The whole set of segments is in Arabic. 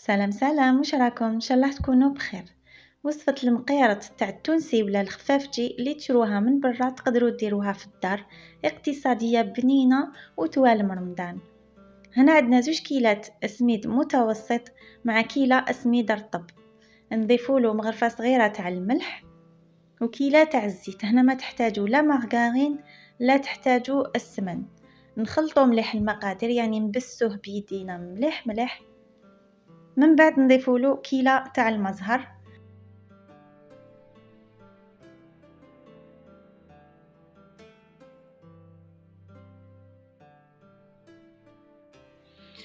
سلام سلام، واش راكم؟ ان شاء الله تكونوا بخير. وصفة المقيرط تاع التونسي ولا الخفافتي اللي تشروها من برا تقدروا ديروها في الدار، اقتصادية بنينة وتوالم رمضان. هنا عندنا 2 كيلات سميد متوسط مع كيلة سميد رطب، نضيفوا له مغرفة صغيرة تاع الملح وكيلة تاع الزيت. هنا ما تحتاجوا لا مارغرين لا تحتاجوا السمن. نخلطوا مليح المقادير، يعني نبسوه بيدينا مليح مليح. من بعد نضيفوا له كيلة تاع المزهر،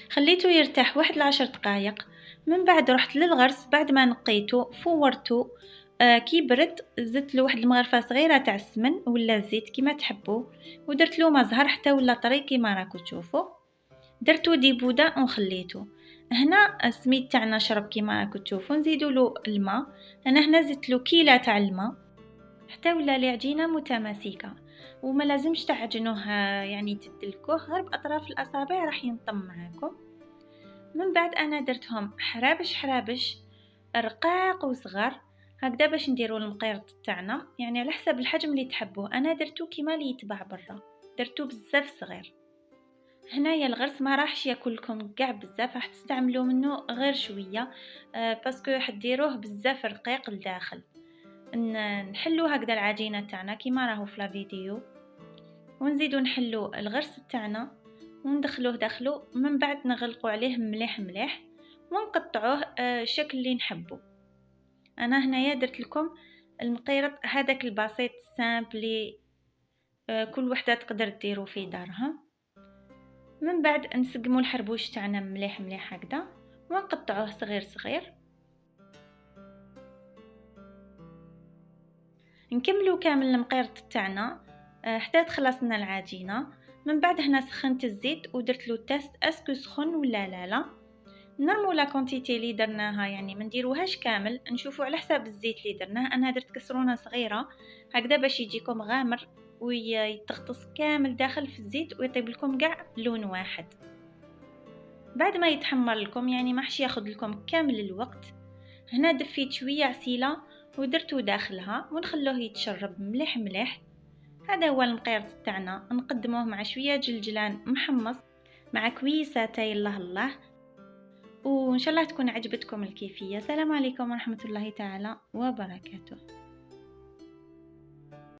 خليته يرتاح واحد 10 دقائق. من بعد رحت للغرس، بعد ما نقيته فورته. كي برد زدت له واحد المغرفه صغيره تاع السمن ولا الزيت كيما تحبوا، ودرت له مزهر حتى ولا طري كيما راكم تشوفوا. درتو ديبوده وخليته. هنا السميد تاعنا شرب كيما راكم تشوفوا. نزيدوا له الماء، انا هنا زدت له كيلة تاع الماء حتى ولا العجينه متماسكه. وما لازمش تعجنوه يعني تدلكوه، غير باطراف الاصابع راح ينطم معاكم. من بعد انا درتهم حرابش حرابش رقاق وصغار هكذا باش نديروا المقيرط تاعنا، يعني على حسب الحجم اللي تحبوه. انا درتو كيما اللي يتباع برا، درتو بزاف صغير. هنايا الغرس ما راحش ياكلكم كاع بزاف، راح تستعملوا منه غير شويه باسكو حديروه بزاف رقيق لداخل. نحلو هكذا العجينه تاعنا كيما راهو في لا فيديو، ونزيدو نحلو الغرس تاعنا وندخلوه داخلو. من بعد نغلقوا عليه مليح مليح ونقطعوه الشكل اللي نحبه. انا هنايا درت لكم المقيرط هذاك البسيط سامبلي، كل وحده تقدر ديرو في دارها. من بعد نسقموا الحربوش تاعنا مليح مليح هكذا ونقطعوه صغير صغير. نكملوا كامل المقيرط تاعنا حتى تخلصنا العجينه. من بعد هنا سخنت الزيت ودرت له تيست اسكو سخن ولا لا. نرمو لا كونتيتي اللي درناها، يعني ما نديروهاش كامل، نشوفوا على حساب الزيت اللي درناه. انا درت كسرونه صغيره هكذا باش يجيكم غامر ويتغطس كامل داخل في الزيت ويطيب لكم كاع لون واحد. بعد ما يتحمر لكم، يعني ما حش ياخذ لكم كامل الوقت، هنا دفيت شويه عسيله ودرته داخلها ونخلوه يتشرب مليح مليح. هذا هو المقيرط تاعنا، نقدموه مع شويه جلجلان محمص مع كويساتي الله الله. وإن شاء الله تكون عجبتكم الكيفية. سلام عليكم ورحمة الله تعالى وبركاته.